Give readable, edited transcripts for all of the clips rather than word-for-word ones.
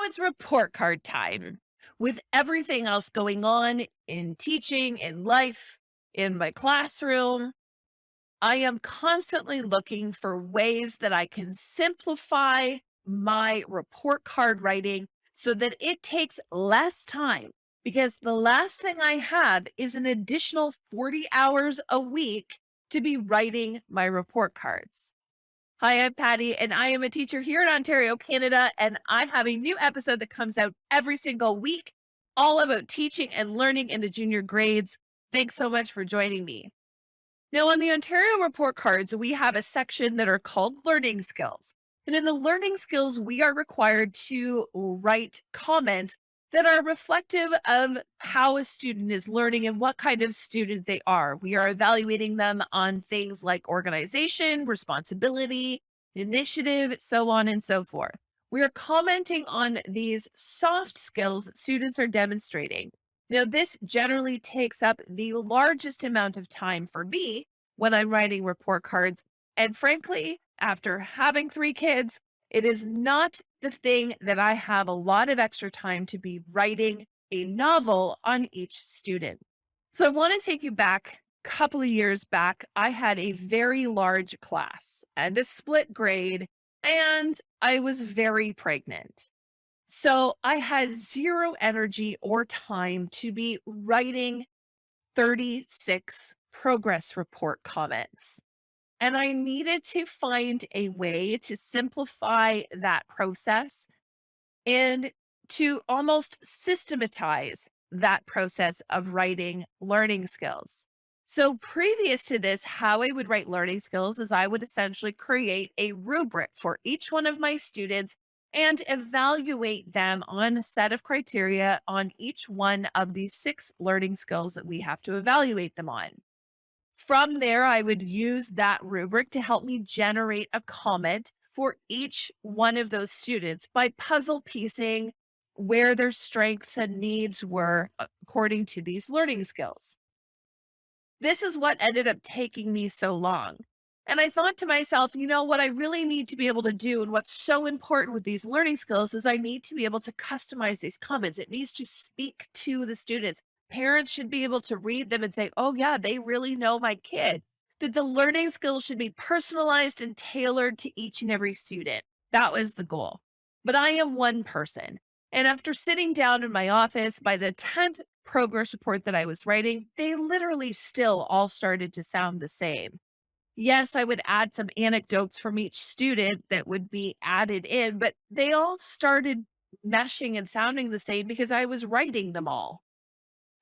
it's report card time. With everything else going on in teaching, in life, in my classroom, I am constantly looking for ways that I can simplify my report card writing so that it takes less time. Because the last thing I have is an additional 40 hours a week to be writing my report cards. Hi, I'm Patty, and I am a teacher here in Ontario, Canada, and I have a new episode that comes out every single week, all about teaching and learning in the junior grades. Thanks so much for joining me. Now, on the Ontario report cards, we have a section that are called learning skills. And in the learning skills, we are required to write comments that are reflective of how a student is learning and what kind of student they are. We are evaluating them on things like organization, responsibility, initiative, so on and so forth. We are commenting on these soft skills that students are demonstrating. Now, this generally takes up the largest amount of time for me when I'm writing report cards. And frankly, after having 3 kids, it is not the thing that I have a lot of extra time to be writing a novel on each student. So I want to take you back a couple of years back. I had a very large class and a split grade, and I was very pregnant. So I had zero energy or time to be writing 36 progress report comments. And I needed to find a way to simplify that process and to almost systematize that process of writing learning skills. So, previous to this, how I would write learning skills is I would essentially create a rubric for each one of my students and evaluate them on a set of criteria on each one of these 6 learning skills that we have to evaluate them on. From there, I would use that rubric to help me generate a comment for each one of those students by puzzle piecing where their strengths and needs were according to these learning skills. This is what ended up taking me so long. And I thought to myself, what I really need to be able to do and what's so important with these learning skills is I need to be able to customize these comments. It needs to speak to the students. Parents should be able to read them and say, oh, yeah, they really know my kid. That the learning skills should be personalized and tailored to each and every student. That was the goal. But I am one person. And after sitting down in my office, by the 10th progress report that I was writing, they literally still all started to sound the same. Yes, I would add some anecdotes from each student that would be added in, but they all started meshing and sounding the same because I was writing them all.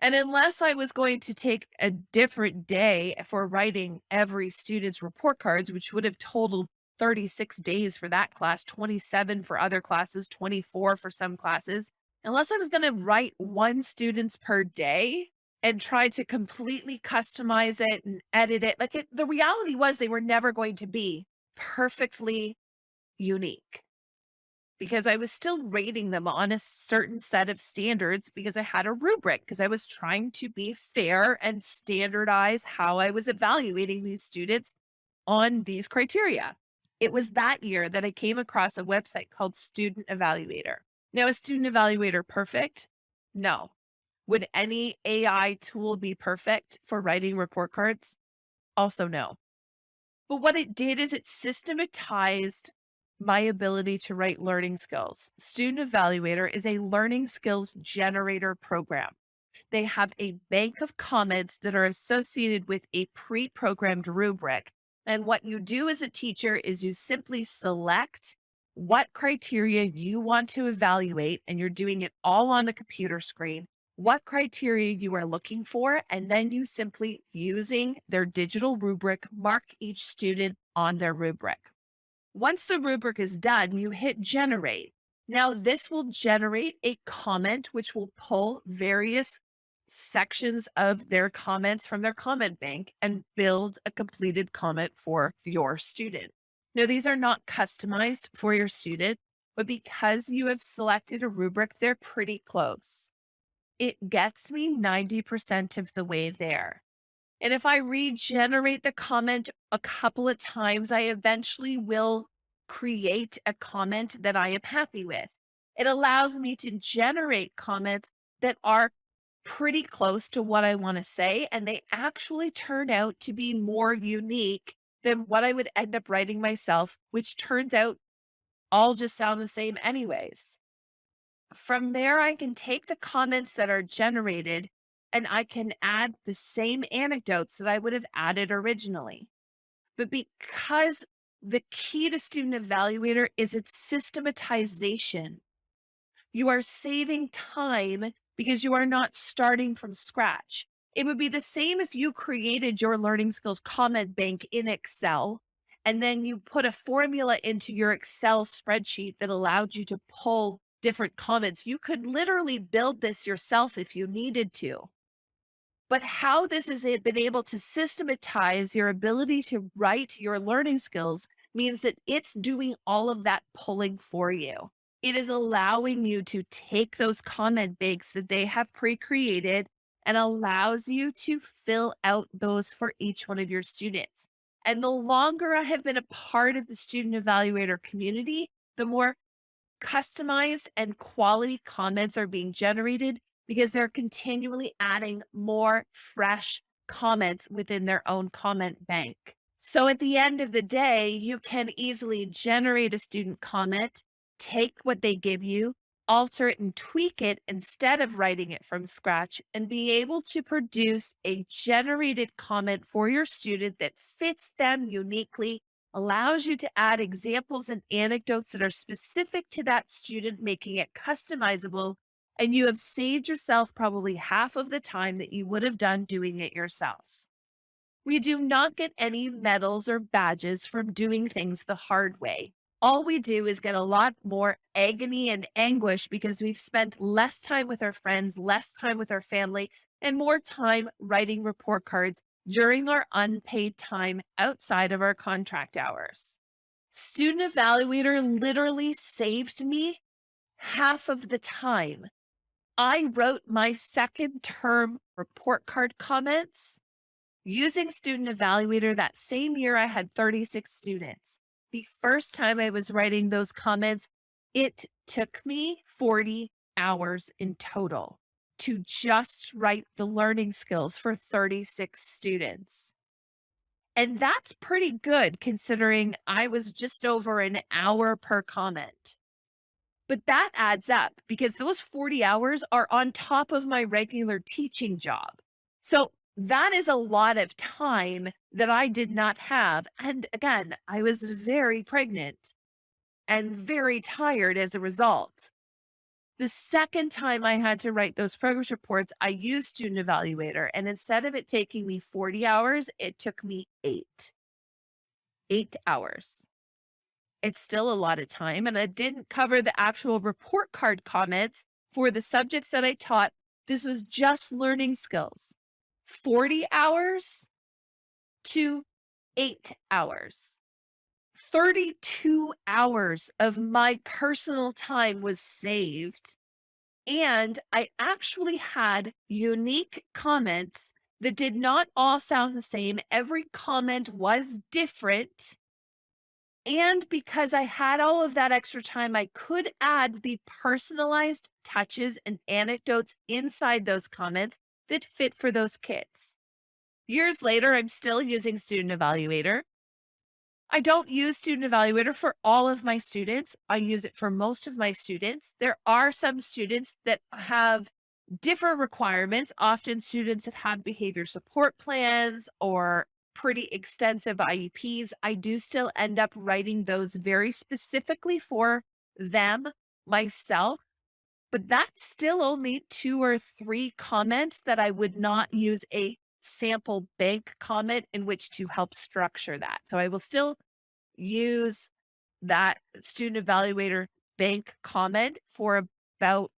And unless I was going to take a different day for writing every student's report cards, which would have totaled 36 days for that class, 27 for other classes, 24 for some classes, unless I was going to write one student's per day and try to completely customize it and edit it, the reality was they were never going to be perfectly unique because I was still rating them on a certain set of standards because I had a rubric, because I was trying to be fair and standardize how I was evaluating these students on these criteria. It was that year that I came across a website called Student Evaluator. Now, is Student Evaluator perfect? No. Would any AI tool be perfect for writing report cards? Also, no. But what it did is it systematized my ability to write learning skills. Student Evaluator is a learning skills generator program. They have a bank of comments that are associated with a pre-programmed rubric. And what you do as a teacher is you simply select what criteria you want to evaluate, and you're doing it all on the computer screen, what criteria you are looking for, and then you simply, using their digital rubric, mark each student on their rubric. Once the rubric is done, you hit generate. Now, this will generate a comment which will pull various sections of their comments from their comment bank and build a completed comment for your student. Now, these are not customized for your student, but because you have selected a rubric, they're pretty close. It gets me 90% of the way there. And if I regenerate the comment a couple of times, I eventually will create a comment that I am happy with. It allows me to generate comments that are pretty close to what I want to say, and they actually turn out to be more unique than what I would end up writing myself, which turns out all just sound the same anyways. From there, I can take the comments that are generated and I can add the same anecdotes that I would have added originally. But because the key to Student Evaluator is its systematization, you are saving time because you are not starting from scratch. It would be the same if you created your learning skills comment bank in Excel and then you put a formula into your Excel spreadsheet that allowed you to pull different comments. You could literally build this yourself if you needed to. But how this has been able to systematize your ability to write your learning skills means that it's doing all of that pulling for you. It is allowing you to take those comment banks that they have pre-created and allows you to fill out those for each one of your students. And the longer I have been a part of the Student Evaluator community, the more customized and quality comments are being generated because they're continually adding more fresh comments within their own comment bank. So at the end of the day, you can easily generate a student comment, take what they give you, alter it and tweak it instead of writing it from scratch, and be able to produce a generated comment for your student that fits them uniquely, allows you to add examples and anecdotes that are specific to that student, making it customizable. And you have saved yourself probably half of the time that you would have done doing it yourself. We do not get any medals or badges from doing things the hard way. All we do is get a lot more agony and anguish because we've spent less time with our friends, less time with our family, and more time writing report cards during our unpaid time outside of our contract hours. Student Evaluator literally saved me half of the time. I wrote my second term report card comments using Student Evaluator. That same year, I had 36 students. The first time I was writing those comments, it took me 40 hours in total to just write the learning skills for 36 students. And that's pretty good considering I was just over an hour per comment. But that adds up because those 40 hours are on top of my regular teaching job. So that is a lot of time that I did not have. And again, I was very pregnant and very tired as a result. The second time I had to write those progress reports, I used Student Evaluator. And instead of it taking me 40 hours, it took me 8 hours. It's still a lot of time. And I didn't cover the actual report card comments for the subjects that I taught. This was just learning skills. 40 hours to 8 hours. 32 hours of my personal time was saved. And I actually had unique comments that did not all sound the same. Every comment was different. And because I had all of that extra time, I could add the personalized touches and anecdotes inside those comments that fit for those kids. Years later, I'm still using Student Evaluator. I don't use Student Evaluator for all of my students. I use it for most of my students. There are some students that have different requirements, often students that have behavior support plans or pretty extensive IEPs. I do still end up writing those very specifically for them myself, but that's still only 2 or 3 comments that I would not use a sample bank comment in which to help structure that. So I will still use that Student Evaluator bank comment for about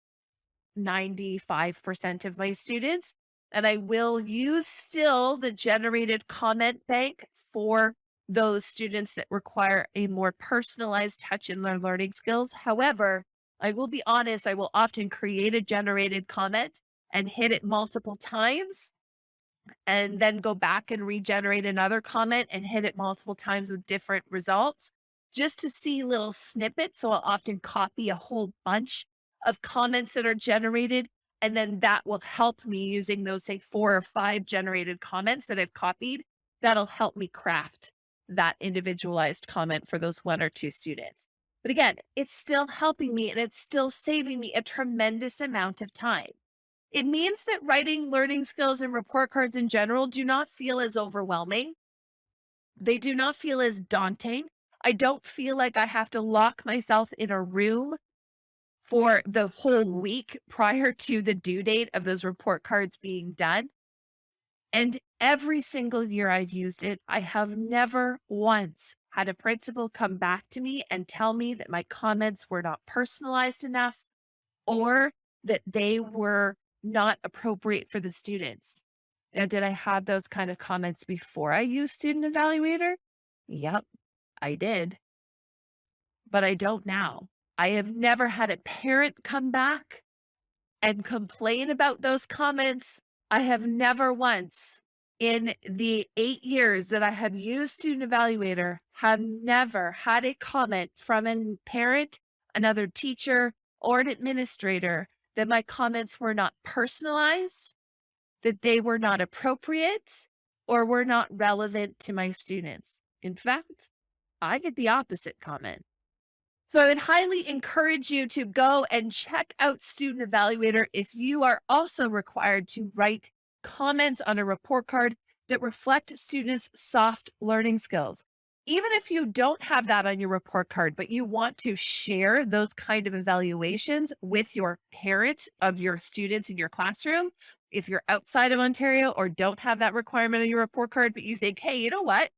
95% of my students. And I will use still the generated comment bank for those students that require a more personalized touch in their learning skills. However, I will be honest, I will often create a generated comment and hit it multiple times and then go back and regenerate another comment and hit it multiple times with different results just to see little snippets. So I'll often copy a whole bunch of comments that are generated. And then that will help me using those, say, 4 or 5 generated comments that I've copied. That'll help me craft that individualized comment for those 1 or 2 students. But again, it's still helping me and it's still saving me a tremendous amount of time. It means that writing learning skills and report cards in general do not feel as overwhelming. They do not feel as daunting. I don't feel like I have to lock myself in a room for the whole week prior to the due date of those report cards being done. And every single year I've used it, I have never once had a principal come back to me and tell me that my comments were not personalized enough or that they were not appropriate for the students. Now, did I have those kind of comments before I used Student Evaluator? Yep, I did, but I don't now. I have never had a parent come back and complain about those comments. I have never once in the 8 years that I have used Student Evaluator have never had a comment from a parent, another teacher, or an administrator that my comments were not personalized, that they were not appropriate, or were not relevant to my students. In fact, I get the opposite comment. So I would highly encourage you to go and check out Student Evaluator if you are also required to write comments on a report card that reflect students' soft learning skills. Even if you don't have that on your report card, but you want to share those kind of evaluations with your parents of your students in your classroom, if you're outside of Ontario or don't have that requirement on your report card, but you think, hey, you know what?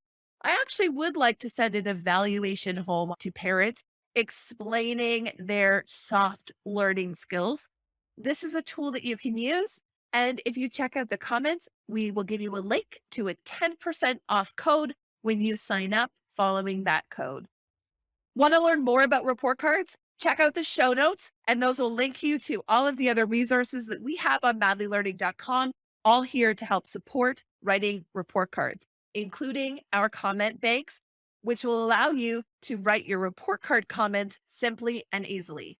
I actually would like to send an evaluation home to parents explaining their soft learning skills. This is a tool that you can use. And if you check out the comments, we will give you a link to a 10% off code when you sign up following that code. Want to learn more about report cards? Check out the show notes, and those will link you to all of the other resources that we have on madlylearning.com, all here to help support writing report cards, including our comment banks, which will allow you to write your report card comments simply and easily.